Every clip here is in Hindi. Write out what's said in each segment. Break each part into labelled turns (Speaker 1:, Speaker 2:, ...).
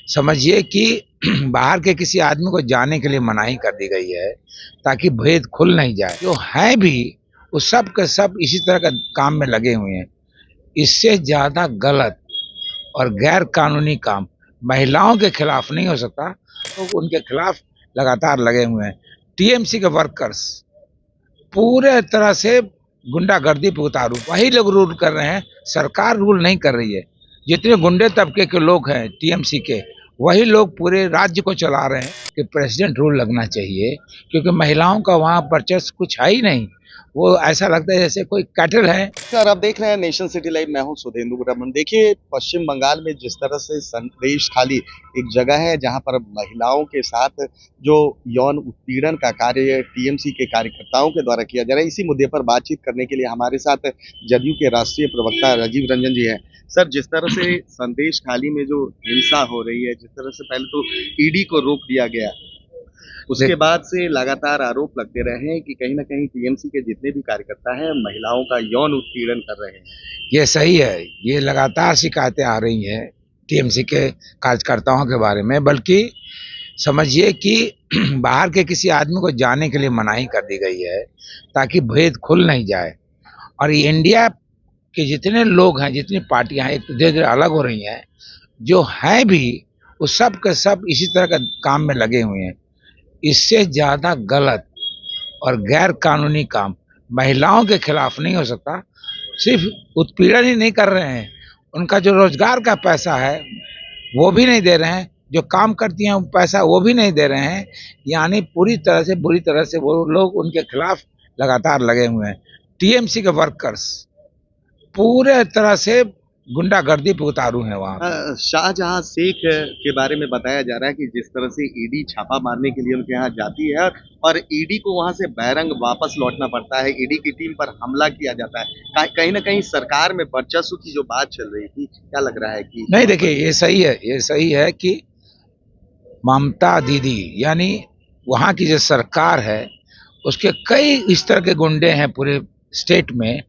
Speaker 1: समझिए कि बाहर के किसी आदमी को जाने के लिए मनाही कर दी गई है ताकि भेद खुल नहीं जाए। जो है भी वो सब के सब इसी तरह का काम में लगे हुए हैं। इससे ज्यादा गलत और गैर कानूनी काम महिलाओं के खिलाफ नहीं हो सकता, तो उनके खिलाफ लगातार लगे हुए हैं। टीएमसी के वर्कर्स पूरे तरह से गुंडागर्दी पे उतारू, वही लोग रूल कर रहे हैं, सरकार रूल नहीं कर रही है। जितने गुंडे तबके के लोग हैं टीएमसी के, वही लोग पूरे राज्य को चला रहे हैं कि प्रेसिडेंट रूल लगना चाहिए, क्योंकि महिलाओं का वहां वर्चस्व कुछ है ही नहीं। वो ऐसा लगता है जैसे कोई कैटल है।
Speaker 2: सर, आप देख रहे हैं नेशन सिटी लाइव। मैं हूं सुधेंदु ब्रह्मन। देखिए, पश्चिम बंगाल में जिस तरह से संदेश खाली एक जगह है जहां पर महिलाओं के साथ जो यौन उत्पीड़न का कार्य टीएमसी के कार्यकर्ताओं के द्वारा किया जा रहा है, इसी मुद्दे पर बातचीत करने के लिए हमारे साथ जदयू के राष्ट्रीय प्रवक्ता राजीव रंजन जी हैं। सर, जिस तरह से संदेश खाली में जो हिंसा हो रही है, जिस तरह से पहले तो ईडी को रोक दिया गया, उसके बाद से लगातार आरोप लगते रहे हैं कि कहीं ना कहीं टीएमसी के जितने भी कार्यकर्ता हैं महिलाओं का यौन उत्पीड़न कर रहे हैं।
Speaker 1: ये सही है, ये लगातार शिकायतें आ रही हैं टीएमसी के कार्यकर्ताओं के बारे में। बल्कि समझिए कि बाहर के किसी आदमी को जाने के लिए मनाही कर दी गई है ताकि भेद खुल नहीं जाए। और ये इंडिया के जितने लोग हैं, जितनी पार्टियां हैं, एक तो धीरे धीरे अलग हो रही हैं। जो है भी वो सब के सब इसी तरह का काम में लगे हुए हैं। इससे ज्यादा गलत और गैर कानूनी काम महिलाओं के खिलाफ नहीं हो सकता। सिर्फ उत्पीड़न ही नहीं कर रहे हैं, उनका जो रोजगार का पैसा है वो भी नहीं दे रहे हैं, जो काम करती हैं पैसा वो भी नहीं दे रहे हैं। यानी पूरी तरह से बुरी तरह से वो लोग उनके खिलाफ लगातार लगे हुए हैं। टीएमसी के वर्कर्स पूरे तरह से गुंडागर्दी पे उतारू हैं वहां।
Speaker 2: शाहजहां शेख के बारे में बताया जा रहा है कि जिस तरह से ईडी छापा मारने के लिए उनके यहाँ जाती है और ईडी को वहां से बैरंग वापस लौटना पड़ता है, ईडी की टीम पर हमला किया जाता है। कहीं ना कहीं सरकार में वर्चस्व की जो बात चल रही थी, क्या लग रहा है कि
Speaker 1: नहीं, देखिए ये सही है, ये सही है कि ममता दीदी यानी वहां की जो सरकार है उसके कई इस तरह के गुंडे हैं पूरे स्टेट में,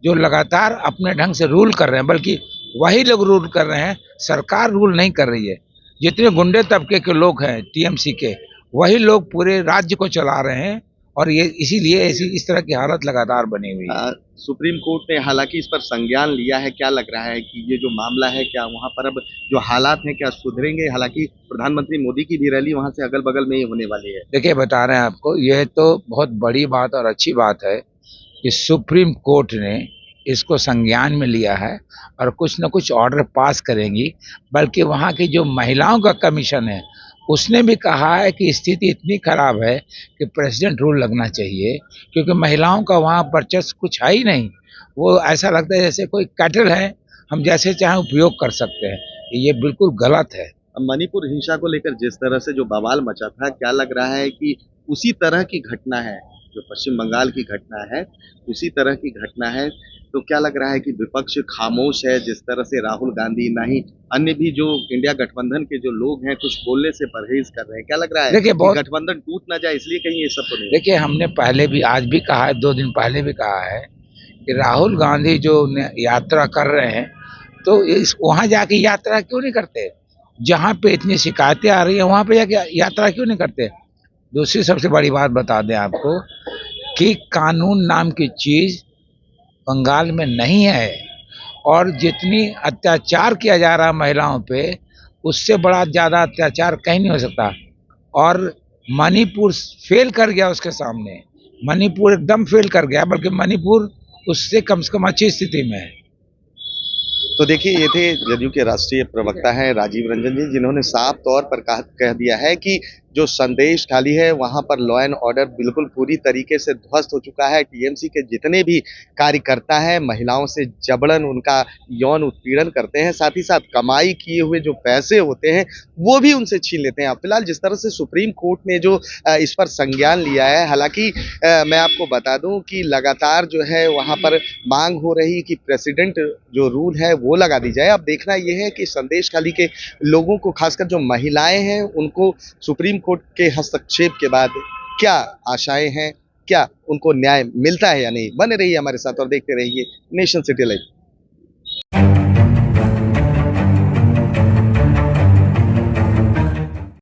Speaker 1: जो लगातार अपने ढंग से रूल कर रहे हैं। बल्कि वही लोग रूल कर रहे हैं, सरकार रूल नहीं कर रही है। जितने गुंडे तबके के लोग हैं टीएमसी के, वही लोग पूरे राज्य को चला रहे हैं। और ये इसीलिए ऐसी इस तरह की हालत लगातार बनी हुई है।
Speaker 2: सुप्रीम कोर्ट ने हालांकि इस पर संज्ञान लिया है। क्या लग रहा है कि ये जो मामला है, क्या वहां पर अब जो हालात हैं क्या सुधरेंगे? हालांकि प्रधानमंत्री मोदी की भी रैली वहां से अगल बगल में ही होने वाली है।
Speaker 1: देखिए, बता रहे हैं आपको, यह तो बहुत बड़ी बात और अच्छी बात है कि सुप्रीम कोर्ट ने इसको संज्ञान में लिया है और कुछ न कुछ ऑर्डर पास करेंगी। बल्कि वहाँ की जो महिलाओं का कमीशन है उसने भी कहा है कि स्थिति इतनी खराब है कि प्रेसिडेंट रूल लगना चाहिए, क्योंकि महिलाओं का वहाँ वर्चस्व कुछ है ही नहीं। वो ऐसा लगता है जैसे कोई कैटल है, हम जैसे चाहें उपयोग कर सकते हैं। ये बिल्कुल गलत है।
Speaker 2: मणिपुर हिंसा को लेकर जिस तरह से जो बवाल मचा था, क्या लग रहा है कि उसी तरह की घटना है जो पश्चिम बंगाल की घटना है, उसी तरह की घटना है? तो क्या लग रहा है कि विपक्ष खामोश है? जिस तरह से राहुल गांधी, ना ही अन्य भी जो इंडिया गठबंधन के जो लोग हैं, कुछ बोलने से परहेज कर रहे हैं। क्या लग रहा है
Speaker 1: देखिए,
Speaker 2: कि गठबंधन टूट ना जाए इसलिए कहीं ये सब तो नहीं?
Speaker 1: देखिए, हमने पहले भी, आज भी कहा है, 2 दिन पहले भी कहा है कि राहुल गांधी जो यात्रा कर रहे हैं, तो इस वहां जाके यात्रा क्यों नहीं करते? जहां पे इतनी शिकायतें आ रही है वहां पे जाके यात्रा क्यों नहीं करते? दूसरी सबसे बड़ी बात बता दें आपको कि कानून नाम की चीज बंगाल में नहीं है। और जितनी अत्याचार किया जा रहा है महिलाओं पे, उससे बड़ा ज्यादा अत्याचार कहीं नहीं हो सकता। और मणिपुर फेल कर गया उसके सामने, मणिपुर एकदम फेल कर गया। बल्कि मणिपुर उससे कम से कम अच्छी स्थिति में है।
Speaker 2: तो देखिए, ये थे जदयू के राष्ट्रीय प्रवक्ता हैं राजीव रंजन जी, जिन्होंने साफ तौर पर कह दिया है कि जो संदेश खाली है वहां पर लॉ एंड ऑर्डर बिल्कुल पूरी तरीके से ध्वस्त हो चुका है। टीएमसी के जितने भी कार्यकर्ता हैं महिलाओं से जबरन उनका यौन उत्पीड़न करते हैं, साथ ही साथ कमाई किए हुए जो पैसे होते हैं वो भी उनसे छीन लेते हैं। फिलहाल जिस तरह से सुप्रीम कोर्ट ने जो इस पर संज्ञान लिया है, हालांकि मैं आपको बता दूं कि लगातार जो है वहां पर मांग हो रही कि प्रेसिडेंट जो रूल है वो लगा दी जाए। अब देखना यह है कि संदेश खाली के लोगों को, खासकर जो महिलाएं हैं, उनको सुप्रीम कोर्ट के हस्तक्षेप के बाद क्या आशाएं हैं, क्या उनको न्याय मिलता है या नहीं। बने रहिए हमारे साथ और देखते रहिए नेशन सिटी लाइव।